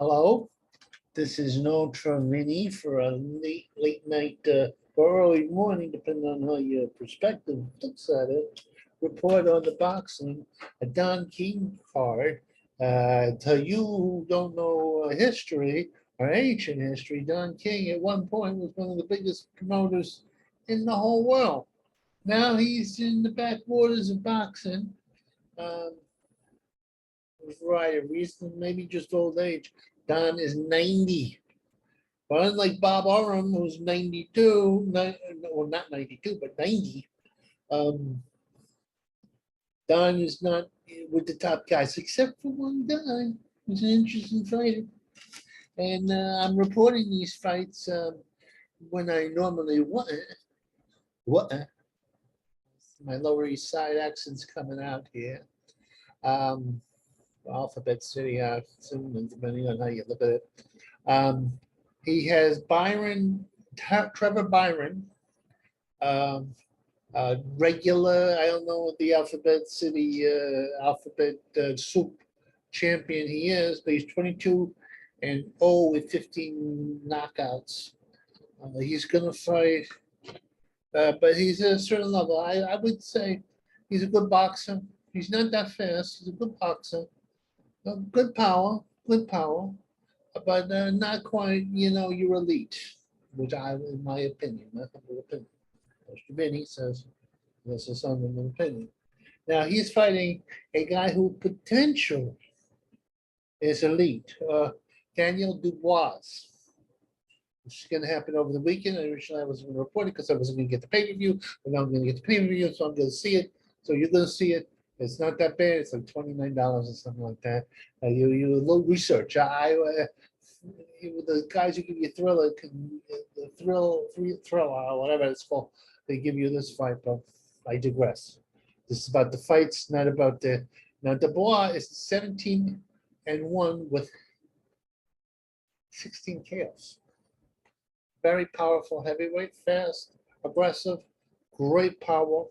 Hello, this is No Travini for a late night or early morning, depending on how your perspective looks at it. Report on the boxing, a Don King card. To you who don't know history or ancient history, Don King at one point was one of the biggest promoters in the whole world. Now he's in the backwaters of boxing. Um, for a variety of reasons, maybe just old age. Don is 90. But unlike Bob Arum, who's 92, well, not 92, but 90, um, Don is not with the top guys, except for one guy who's an interesting fighter. And I'm reporting these fights when I normally what my Lower East Side accent's coming out here. Um, Alphabet City accent, depending on how you look at it. He has Trevor Byron, regular, I don't know what the Alphabet City, Alphabet Soup champion he is, but he's 22-0 with 15 knockouts. He's going to fight, but he's at a certain level. I would say he's a good boxer. He's not that fast. He's a good boxer. Good power, but not quite, your elite, which in my opinion, my humble opinion. Mr. Vinny says this is something an opinion. Now he's fighting a guy who potential is elite, Daniel Dubois. This is going to happen over the weekend. Originally, I was going to report it because I wasn't going to get the pay-per-view, but now I'm going to get the pay-per-view, so I'm going to see it. So you're going to see it. It's not that bad. It's like $29 or something like that. You a little research. The guys who give you Thriller, the Thriller or whatever it's called, they give you this fight, but I digress. This is about the fights, not about the. Now Dubois is 17-1 with 16 KOs. Very powerful heavyweight, fast, aggressive, great power.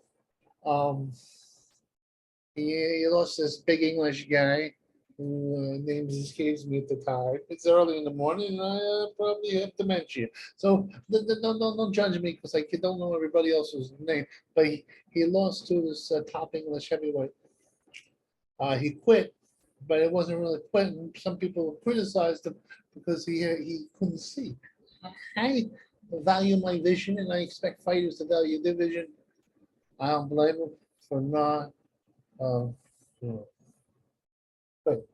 He lost this big English guy who names escapes me at the time. It's early in the morning and I probably have dementia. So don't judge me because I don't know everybody else's name. But he lost to this top English heavyweight. He quit, but it wasn't really quitting. Some people criticized him because he couldn't see. I value my vision and I expect fighters to value their vision. I don't blame them for not. But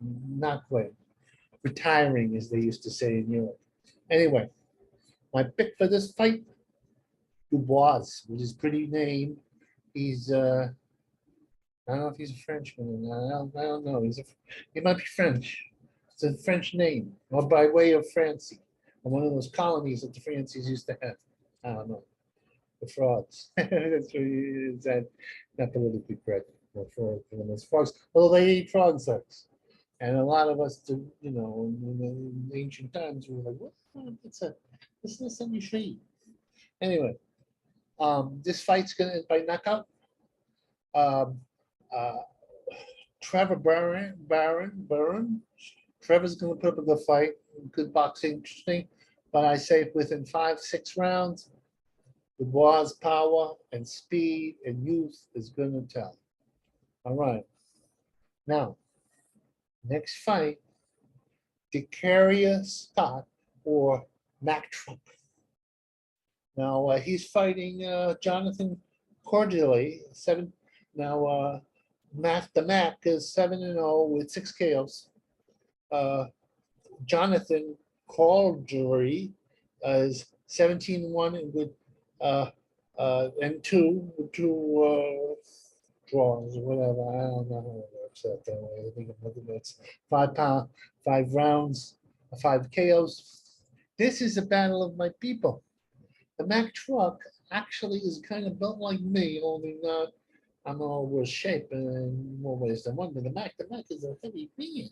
not quite. Retiring, as they used to say in Europe. Anyway, my pick for this fight, Dubois, with his pretty name. He's I don't know if he's a Frenchman or not. I don't know. He might be French. It's a French name, or by way of Francie, or one of those colonies that the Francies used to have. I don't know. The frauds. That's what is that not politically correct. Frogs, although they eat frog sex. And a lot of us do, in ancient times, we were like, what? This is something you should eat. Anyway, this fight's going to end by knockout. Trevor Barron. Trevor's going to put up a good fight. Good boxing, interesting. But I say within 5-6 rounds, Dubois' power and speed and youth is going to tell. All right. Now, next fight, Dakaria Scott or Mac Truck. Now, he's fighting Jonathan Cordially. The Mac is 7-0 with 6 KOs. Jonathan Cordially is 17-1 and with and two draws or whatever. I don't know how it works out that way. I think it's 5 rounds, 5 KOs. This is a battle of my people. The Mac Truck actually is kind of built like me, only not. I'm all worse shape in more ways than one. But the Mac is a heavy man,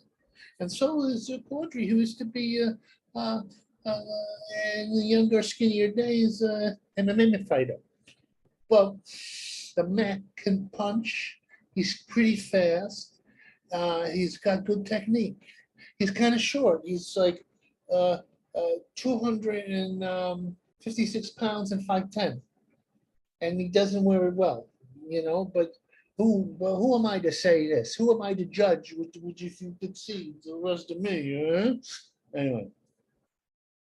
and so is Caudry, who used to be in the younger, skinnier days MMA fighter. But the Mac can punch. He's pretty fast. He's got good technique. He's kind of short. He's like 256 pounds and 5'10", and he doesn't wear it well, But who am I to say this? Who am I to judge? Would you could see the rest of me? Huh? Anyway,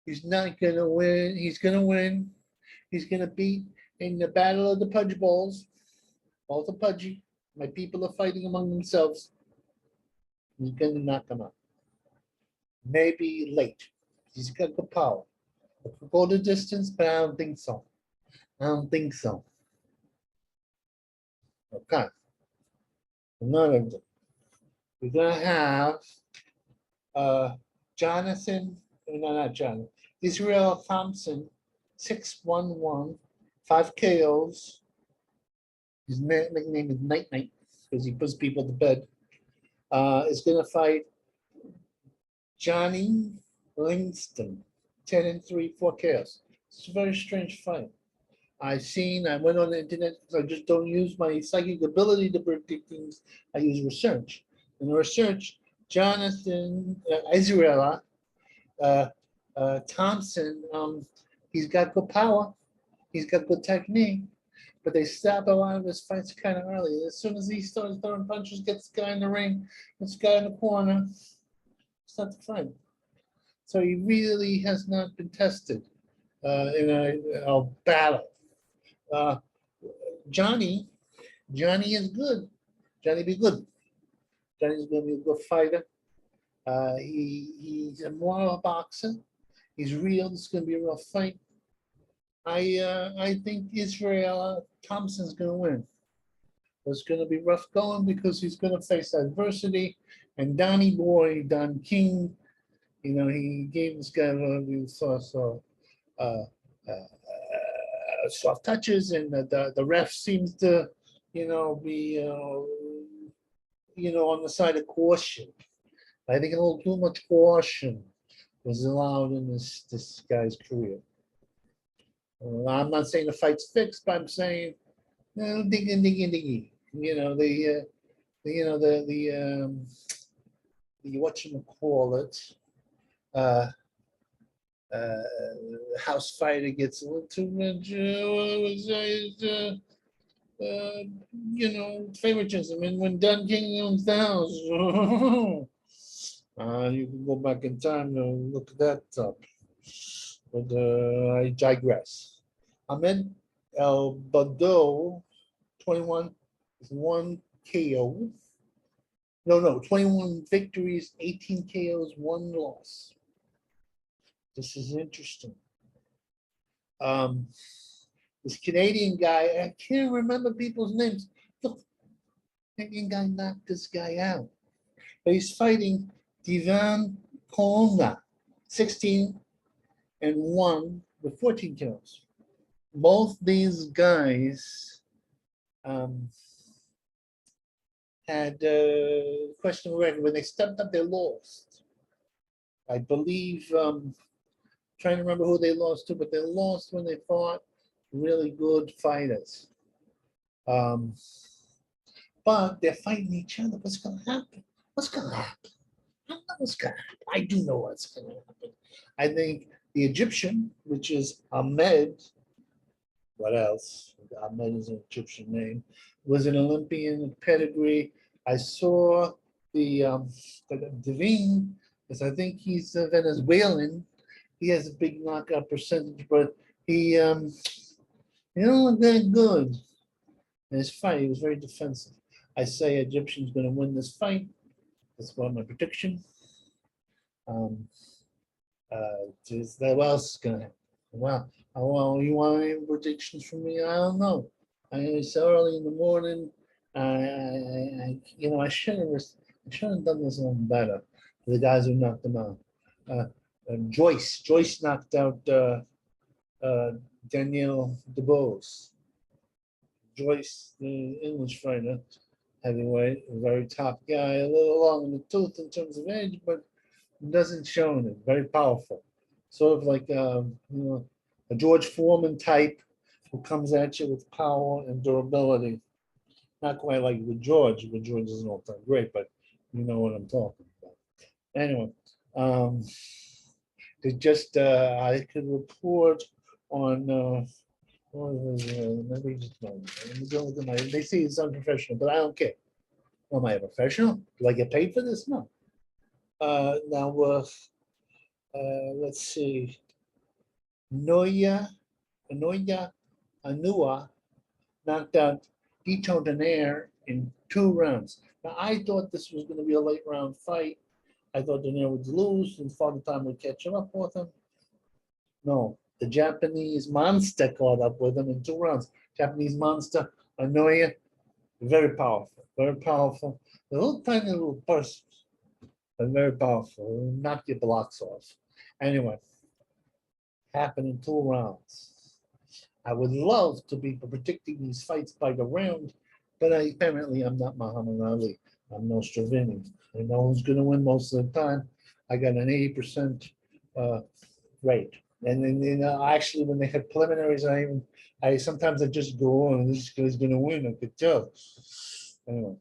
he's not gonna win. He's gonna win. He's gonna beat in the battle of the Pudge Balls. All the pudgy. My people are fighting among themselves. He's gonna knock them out. Maybe late. He's got the power. Go the distance, but I don't think so. I don't think so. Okay. Another. We're gonna have Jonathan. No, not Jonathan. Israel Thompson, 6'11", 5 KOs. His nickname is Night Night because he puts people to bed. Is gonna fight Johnny Lingston, 10-3, 4 KOs. It's a very strange fight. I went on the internet because I just don't use my psychic ability to predict things. I use research. In the research, Jonathan Israel Thompson, he's got good power. He's got good technique, but they stop a lot of his fights kind of early. As soon as he starts throwing punches, gets the guy in the ring, gets the guy in the corner, start the fight. So he really has not been tested in a battle. Johnny is good. Johnny be good. Johnny's gonna be a good fighter. He's more of a boxer. He's real. It's gonna be a rough fight. I think Israel Thompson's gonna win. It's gonna be rough going because he's gonna face adversity. And Donnie Boy, Don King, he gave this guy soft touches, and the ref seems to, be on the side of caution. I think a little too much caution was allowed in this guy's career. I'm not saying the fight's fixed, but I'm saying, diggy. The whatchamacallit, house fighter gets a little too much, favoritism. And when Don King owns the house, you can go back in time to look that up. But I digress. Ahmed El Bado, 21 is 1 KO. No, 21 victories, 18 KOs, 1 loss. This is interesting. This Canadian guy, I can't remember people's names. Look, Canadian guy knocked this guy out. But he's fighting Divan Konga, 16-1 with 14 kills. Both these guys had questionable record. When they stepped up, they lost. I believe, trying to remember who they lost to, but they lost when they fought really good fighters. But they're fighting each other. What's going to happen? What's going to happen? I don't know what's going to happen. I do know what's going to happen. I think the Egyptian, which is Ahmed, what else? Ahmed is an Egyptian name, was an Olympian pedigree. I saw the Devine, because I think he's Venezuelan. He has a big knockout percentage, but he, look that good. In his fight, he was very defensive. I say Egyptian's going to win this fight. That's what my prediction. What else is going to happen? Well, you want any predictions from me? I don't know. It's early in the morning. I should have done this a little better for the guys who knocked them out. Joyce knocked out Danielle DeBose. Joyce, the English fighter, heavyweight, a very top guy, a little long in the tooth in terms of age, but doesn't show it. Very powerful, sort of like a George Foreman type who comes at you with power and durability. Not quite like with George. With George is an all-time great, but you know what I'm talking about. Anyway, they just I could report on. Maybe just they say it's unprofessional, but I don't care. Am I a professional? Do I get paid for this? No. Now, let's see. Noya, Anua knocked out Dito Donaire in 2 rounds. Now, I thought this was going to be a late round fight. I thought Donaire would lose and Father Time would catch him up with him. No, the Japanese monster caught up with him in 2 rounds. Japanese monster, Anoya, very powerful, very powerful. A little tiny little person, but very powerful. Knock your blocks off. Anyway, happened in 2 rounds. I would love to be predicting these fights by the round, but apparently I'm not Muhammad Ali. I'm no Stravini. I know who's going to win most of the time. I got an 80% rate. And then, actually, when they had preliminaries, I sometimes I just go on, this guy's going to win. I could tell. Anyway,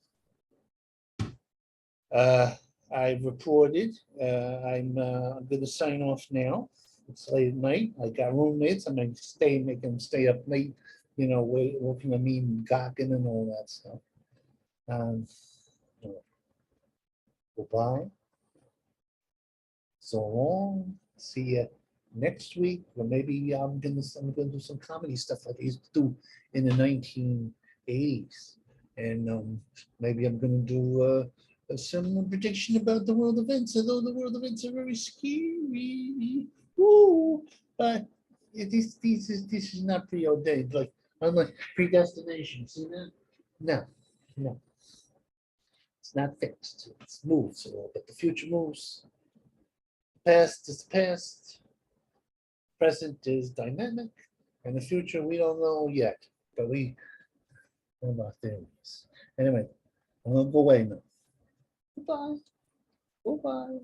I've reported. I'm going to sign off now. It's late at night. I got roommates. I'm going to make them stay up late, working on me, gawking and all that stuff. Goodbye. So long. See you next week, or maybe I'm gonna do some comedy stuff like I used to do in the 1980s, and maybe I'm gonna do some prediction about the world events, although the world events are very scary. Ooh, but this is not preordained. Like unlike predestination. See that? No, no, it's not fixed. It moves a little bit. The future moves. Past is past. Present is dynamic, and the future we don't know yet, but we know about theories. Anyway, I'm gonna go away now. Goodbye. Goodbye.